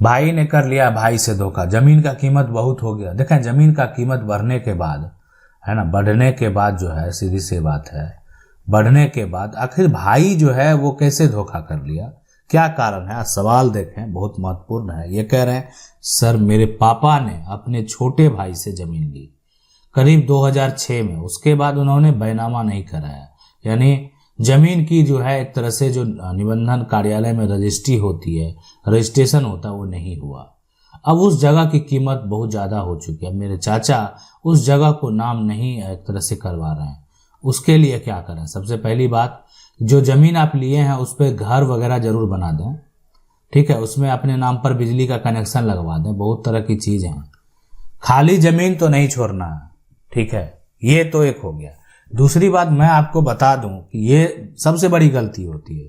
भाई ने कर लिया भाई से धोखा, जमीन का कीमत बहुत हो गया। देखें, जमीन का कीमत बढ़ने के बाद, है ना, बढ़ने के बाद जो है, सीधी सी बात है, बढ़ने के बाद आखिर भाई जो है वो कैसे धोखा कर लिया, क्या कारण है? सवाल देखें, बहुत महत्वपूर्ण है। ये कह रहे हैं सर मेरे पापा ने अपने छोटे भाई से जमीन ली करीब 2006 में, उसके बाद उन्होंने बैनामा नहीं कराया, यानी जमीन की जो है एक तरह से जो निबंधन कार्यालय में रजिस्ट्री होती है, रजिस्ट्रेशन होता है, वो नहीं हुआ। अब उस जगह की कीमत बहुत ज़्यादा हो चुकी है। मेरे चाचा उस जगह को नाम नहीं एक तरह से करवा रहे हैं। उसके लिए क्या करें? सबसे पहली बात, जो ज़मीन आप लिए हैं उस पर घर वगैरह ज़रूर बना दें, ठीक है, उसमें अपने नाम पर बिजली का कनेक्शन लगवा दें, बहुत तरह की चीज़ हैं। खाली ज़मीन तो नहीं छोड़ना है, ठीक है, ये तो एक हो गया। दूसरी बात मैं आपको बता दूं कि ये सबसे बड़ी गलती होती है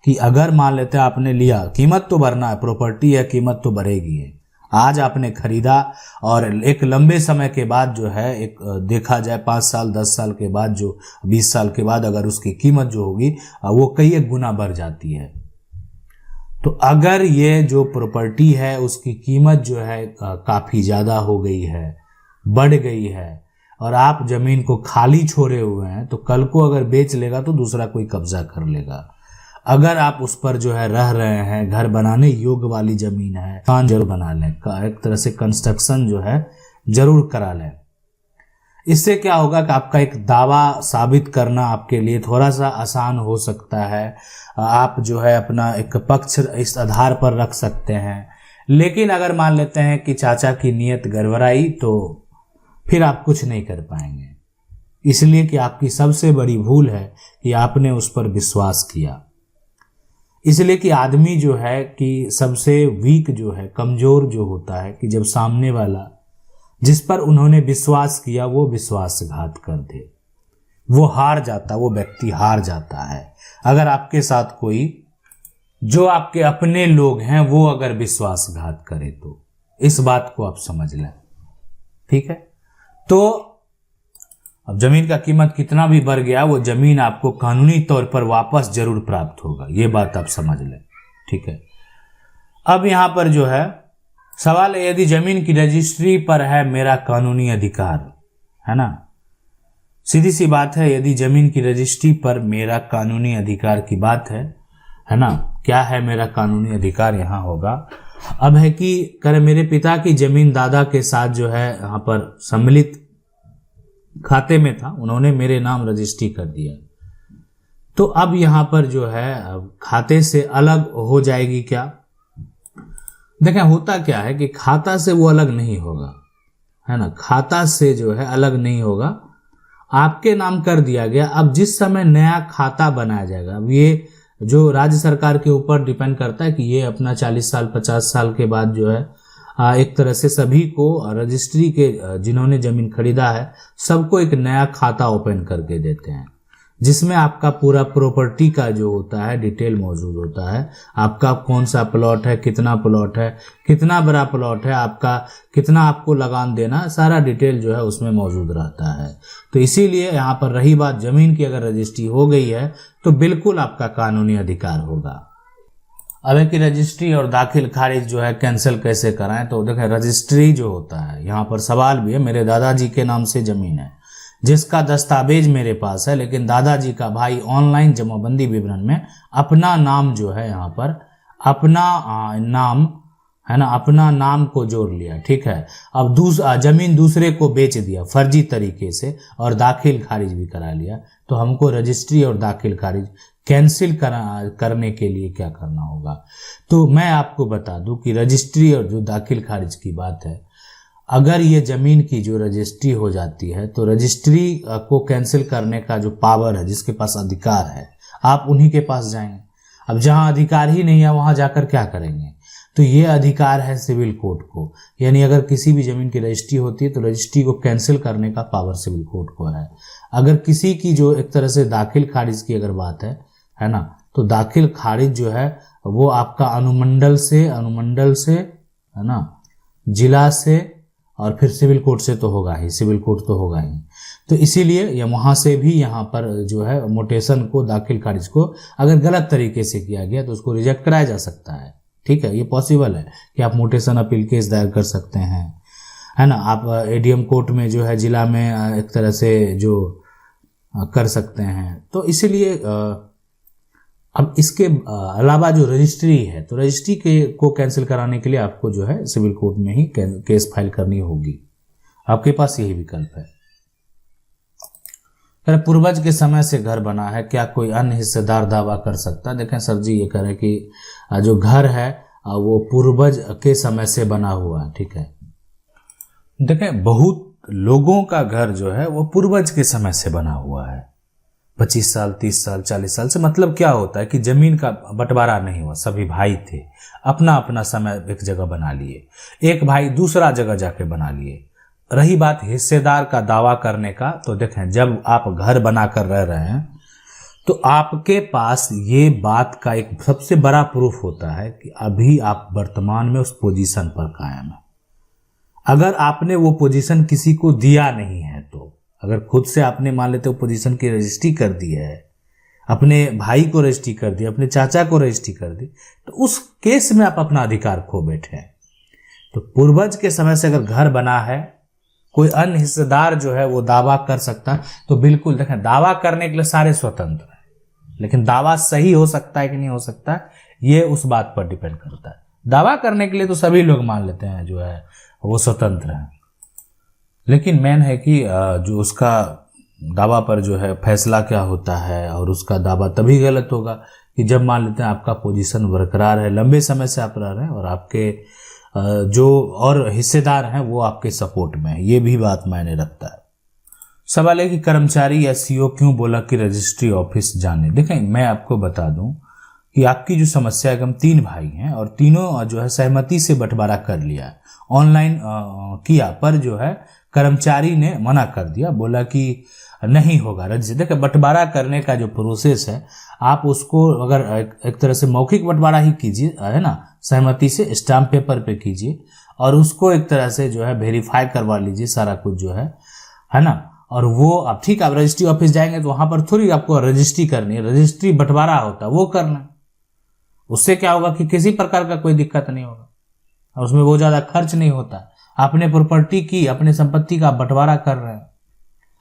कि अगर मान लेते हैं आपने लिया, कीमत तो भरना है, प्रॉपर्टी है, कीमत तो बढ़ेगी है। आज आपने खरीदा और एक लंबे समय के बाद जो है, एक देखा जाए 5 साल 10 साल के बाद, जो 20 साल के बाद अगर उसकी कीमत जो होगी वो कई एक गुना बढ़ जाती है। तो अगर ये जो प्रॉपर्टी है उसकी कीमत जो है काफ़ी ज़्यादा हो गई है, बढ़ गई है, और आप ज़मीन को खाली छोड़े हुए हैं, तो कल को अगर बेच लेगा तो दूसरा कोई कब्जा कर लेगा। अगर आप उस पर जो है रह रहे हैं, घर बनाने योग्य वाली ज़मीन है, मकान जरूर बना लें, एक तरह से कंस्ट्रक्शन जो है जरूर करा लें। इससे क्या होगा कि आपका एक दावा साबित करना आपके लिए थोड़ा सा आसान हो सकता है। आप जो है अपना एक पक्ष इस आधार पर रख सकते हैं। लेकिन अगर मान लेते हैं कि चाचा की नीयत गड़बड़ाई, तो फिर आप कुछ नहीं कर पाएंगे। इसलिए कि आपकी सबसे बड़ी भूल है कि आपने उस पर विश्वास किया। इसलिए कि आदमी जो है कि सबसे वीक जो है, कमज़ोर जो होता है, कि जब सामने वाला जिस पर उन्होंने विश्वास किया वो विश्वासघात कर दे, वो हार जाता, वो व्यक्ति हार जाता है। अगर आपके साथ कोई जो आपके अपने लोग हैं वो अगर विश्वासघात करे, तो इस बात को आप समझ लें, ठीक है। तो अब जमीन का कीमत कितना भी बढ़ गया, वो जमीन आपको कानूनी तौर पर वापस जरूर प्राप्त होगा, ये बात आप समझ लें, ठीक है। अब यहां पर जो है सवाल है, यदि जमीन की रजिस्ट्री पर है मेरा कानूनी अधिकार, है ना, सीधी सी बात है, यदि जमीन की रजिस्ट्री पर मेरा कानूनी अधिकार की बात है ना, क्या है मेरा कानूनी अधिकार यहां होगा। अब है कि करे मेरे पिता की जमीन दादा के साथ जो है यहाँ पर सम्मिलित खाते में था, उन्होंने मेरे नाम रजिस्ट्री कर दिया, तो अब यहाँ पर जो है खाते से अलग हो जाएगी क्या? देखें, होता क्या है कि खाता से वो अलग नहीं होगा, है ना, खाता से जो है अलग नहीं होगा, आपके नाम कर दिया गया। अब जिस समय नया खाता बनाया जाएगा, अब ये जो राज्य सरकार के ऊपर डिपेंड करता है कि ये अपना 40 साल 50 साल के बाद जो है एक तरह से सभी को रजिस्ट्री के जिन्होंने जमीन खरीदा है सबको एक नया खाता ओपन करके देते हैं, जिसमें आपका पूरा प्रॉपर्टी का जो होता है डिटेल मौजूद होता है। आपका कौन सा प्लॉट है, कितना प्लॉट है, कितना बड़ा प्लॉट है, आपका कितना आपको लगान देना, सारा डिटेल जो है उसमें मौजूद रहता है। तो इसीलिए यहाँ पर रही बात, जमीन की अगर रजिस्ट्री हो गई है तो बिल्कुल आपका कानूनी अधिकार होगा। अब है कि रजिस्ट्री और दाखिल खारिज जो है कैंसिल कैसे कराएं, तो देखें रजिस्ट्री जो होता है, यहाँ पर सवाल भी है, मेरे दादाजी के नाम से जमीन है जिसका दस्तावेज मेरे पास है, लेकिन दादाजी का भाई ऑनलाइन जमाबंदी विवरण में अपना नाम जो है, यहाँ पर अपना नाम है ना, अपना नाम को जोड़ लिया, ठीक है। अब जमीन दूसरे को बेच दिया फर्जी तरीके से और दाखिल खारिज भी करा लिया, तो हमको रजिस्ट्री और दाखिल खारिज कैंसिल करने के लिए क्या करना होगा। तो मैं आपको बता दूं कि रजिस्ट्री और जो दाखिल खारिज की बात है, अगर ये जमीन की जो रजिस्ट्री हो जाती है तो रजिस्ट्री को कैंसिल करने का जो पावर है, जिसके पास अधिकार है, आप उन्हीं के पास जाएंगे। अब जहां अधिकार ही नहीं है वहां जाकर क्या करेंगे? तो ये अधिकार है सिविल कोर्ट को, यानी अगर किसी भी जमीन की रजिस्ट्री होती है तो रजिस्ट्री को कैंसिल करने का पावर सिविल कोर्ट को है। अगर किसी की जो एक तरह से दाखिल खारिज की अगर बात है ना, तो दाखिल खारिज जो है वो आपका अनुमंडल से है ना, जिला से और फिर सिविल कोर्ट से तो होगा ही, सिविल कोर्ट तो होगा ही। तो इसीलिए या वहाँ से भी यहाँ पर जो है मोटेशन को, दाखिल खारिज को अगर गलत तरीके से किया गया तो उसको रिजेक्ट कराया जा सकता है, ठीक है, ये पॉसिबल है कि आप म्यूटेशन अपील केस दायर कर सकते हैं, है ना। आप एडीएम कोर्ट में जो है जिला में एक तरह से जो कर सकते हैं। तो इसीलिए अब इसके अलावा जो रजिस्ट्री है, तो रजिस्ट्री को कैंसिल कराने के लिए आपको जो है सिविल कोर्ट में ही केस फाइल करनी होगी। आपके पास यही विकल्प है। पूर्वज के समय से घर बना है, क्या कोई अन्य हिस्सेदार दावा कर सकता है? देखें सर जी, ये कह रहे हैं कि जो घर है वो पूर्वज के समय से बना हुआ है, ठीक है। देखें बहुत लोगों का घर जो है वो पूर्वज के समय से बना हुआ है, 25 साल 30 साल 40 साल से। मतलब क्या होता है कि जमीन का बंटवारा नहीं हुआ, सभी भाई थे, अपना अपना समय एक जगह बना लिए, एक भाई दूसरा जगह जाके बना लिए। रही बात हिस्सेदार का दावा करने का, तो देखें जब आप घर बनाकर रह रहे हैं तो आपके पास ये बात का एक सबसे बड़ा प्रूफ होता है कि अभी आप वर्तमान में उस पोजीशन पर कायम है। अगर आपने वो पोजीशन किसी को दिया नहीं है, तो अगर खुद से आपने मान लेते हो पोजीशन की रजिस्ट्री कर दी है, अपने भाई को रजिस्ट्री कर दी, अपने चाचा को रजिस्ट्री कर दी, तो उस केस में आप अपना अधिकार खो बैठे हैं। तो पूर्वज के समय से अगर घर बना है, कोई अन्य हिस्सेदार जो है वो दावा कर सकता है, तो बिल्कुल देखें दावा करने के लिए सारे स्वतंत्र हैं, लेकिन दावा सही हो सकता है कि नहीं हो सकता है ये उस बात पर डिपेंड करता है। दावा करने के लिए तो सभी लोग मान लेते हैं जो है वो स्वतंत्र हैं, लेकिन मेन है कि जो उसका दावा पर जो है फैसला क्या होता है, और उसका दावा तभी गलत होगा कि जब मान लेते हैं आपका पोजीशन बरकरार है, लंबे समय से आप रह रहे हैं और आपके जो और हिस्सेदार हैं वो आपके सपोर्ट में है। ये भी बात मायने रखता है। सवाल है कि कर्मचारी या सीओ क्यों बोला कि रजिस्ट्री ऑफिस जाने। देखें मैं आपको बता दूं कि आपकी जो समस्या है कि हम 3 भाई हैं और तीनों जो है सहमति से बंटवारा कर लिया है, ऑनलाइन किया, पर जो है कर्मचारी ने मना कर दिया, बोला कि नहीं होगा रजिस्ट्री। देखिए बंटवारा करने का जो प्रोसेस है, आप उसको अगर एक तरह से मौखिक बंटवारा ही कीजिए, है ना, सहमति से स्टाम्प पेपर पे कीजिए और उसको एक तरह से जो है वेरीफाई करवा लीजिए सारा कुछ जो है ना। और वो आप ठीक, आप रजिस्ट्री ऑफिस जाएंगे तो वहां पर थोड़ी आपको रजिस्ट्री करनी है, रजिस्ट्री बंटवारा होता है वो करना। उससे क्या होगा कि किसी प्रकार का कोई दिक्कत नहीं होगा और उसमें वो ज्यादा खर्च नहीं होता। आपने प्रॉपर्टी की, अपने संपत्ति का बंटवारा कर रहे हैं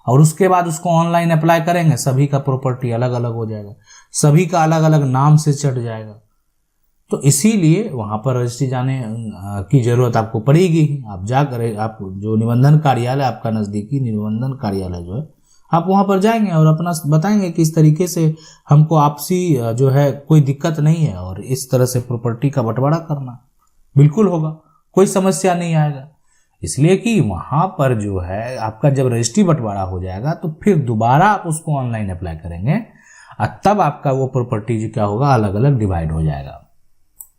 और उसके बाद उसको ऑनलाइन अप्लाई करेंगे, सभी का प्रॉपर्टी अलग अलग हो जाएगा, सभी का अलग अलग नाम से चढ़ जाएगा। तो इसीलिए वहां पर रजिस्ट्री जाने की जरूरत आपको पड़ेगी। आप जाकर, आप जो निबंधन कार्यालय आपका नजदीकी निबंधन कार्यालय जो है, आप वहां पर जाएंगे और अपना बताएंगे कि इस तरीके से हमको आपसी जो है कोई दिक्कत नहीं है और इस तरह से प्रॉपर्टी का बंटवारा करना बिल्कुल होगा, कोई समस्या नहीं आएगा। इसलिए कि वहां पर जो है आपका जब रजिस्ट्री बंटवारा हो जाएगा तो फिर दोबारा आप उसको ऑनलाइन अप्लाई करेंगे और तब आपका वो प्रॉपर्टी जो क्या होगा अलग अलग डिवाइड हो जाएगा।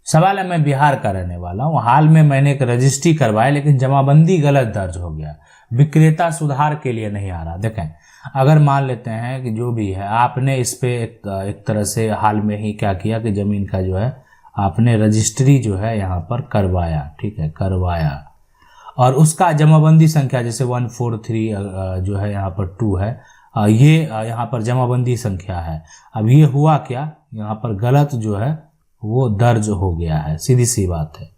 सवाल है, मैं बिहार का रहने वाला हूँ, हाल में मैंने एक रजिस्ट्री करवाई लेकिन जमाबंदी गलत दर्ज हो गया, विक्रेता सुधार के लिए नहीं आ रहा। देखें अगर मान लेते हैं कि जो भी है आपने इस पे एक तरह से हाल में ही क्या किया कि जमीन का जो है आपने रजिस्ट्री जो है यहाँ पर करवाया, ठीक है, करवाया, और उसका जमाबंदी संख्या जैसे 143 जो है यहाँ पर 2 है, ये यहाँ पर जमाबंदी संख्या है। अब ये हुआ क्या, यहाँ पर गलत जो है वो दर्ज हो गया है, सीधी सी बात है,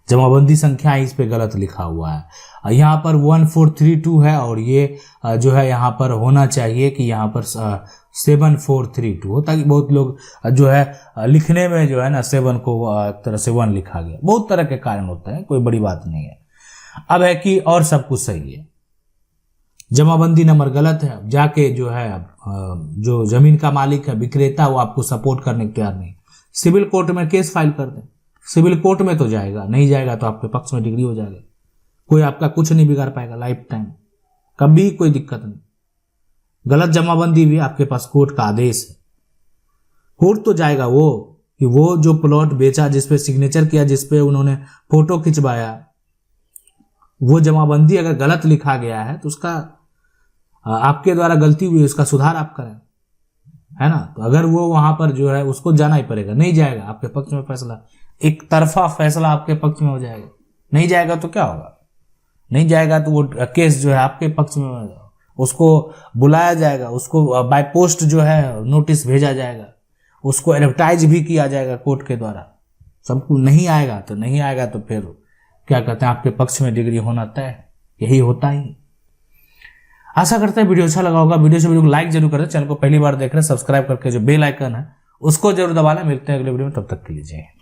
जमाबंदी संख्या इस पे गलत लिखा हुआ है। यहाँ पर 1432 है और ये जो है यहाँ पर होना चाहिए कि यहाँ पर 7432 हो, ताकि बहुत लोग जो है लिखने में जो है ना 7 को एक तरह से 1 लिखा गया, बहुत तरह के कारण होते हैं, कोई बड़ी बात नहीं है। अब है कि और सब कुछ सही है, जमाबंदी नंबर गलत है, जाके जो है जो जमीन का मालिक है विक्रेता वो आपको सपोर्ट करने को तैयार नहीं, सिविल कोर्ट में केस फाइल कर दें, सिविल कोर्ट में तो जाएगा, नहीं जाएगा तो आपके पक्ष में डिग्री हो जाएगा, कोई आपका कुछ नहीं बिगाड़ पाएगा लाइफ टाइम, कभी कोई दिक्कत नहीं। गलत जमाबंदी भी आपके पास कोर्ट का आदेश है, कोर्ट तो जाएगा वो कि वो जो प्लॉट बेचा, जिसपे सिग्नेचर किया, जिसपे उन्होंने फोटो खिंचवाया, वो जमाबंदी अगर गलत लिखा गया है तो उसका आपके द्वारा गलती हुई, उसका सुधार आप करें, है ना। तो अगर वो वहां पर जो है उसको जाना ही पड़ेगा, नहीं जाएगा आपके पक्ष में फैसला, एक तरफा फैसला आपके पक्ष में हो जाएगा, नहीं जाएगा तो क्या होगा, नहीं जाएगा तो वो केस जो है आपके पक्ष में हो जाएगा, उसको बुलाया जाएगा, उसको बाय पोस्ट जो है नोटिस भेजा जाएगा, उसको एडवर्टाइज भी किया जाएगा कोर्ट के द्वारा, सबको नहीं आएगा तो नहीं आएगा, तो फिर क्या कहते हैं, आपके पक्ष में डिग्री होना तय, यही होता ही। आशा करते हैं वीडियो अच्छा लगा होगा। वीडियो को लाइक जरूर करें, चैनल को पहली बार देख रहे हैं सब्सक्राइब करके जो बेल आइकन है उसको जरूर दबा लें। मिलते हैं अगले वीडियो में, तब तक के लिए जय हिंद।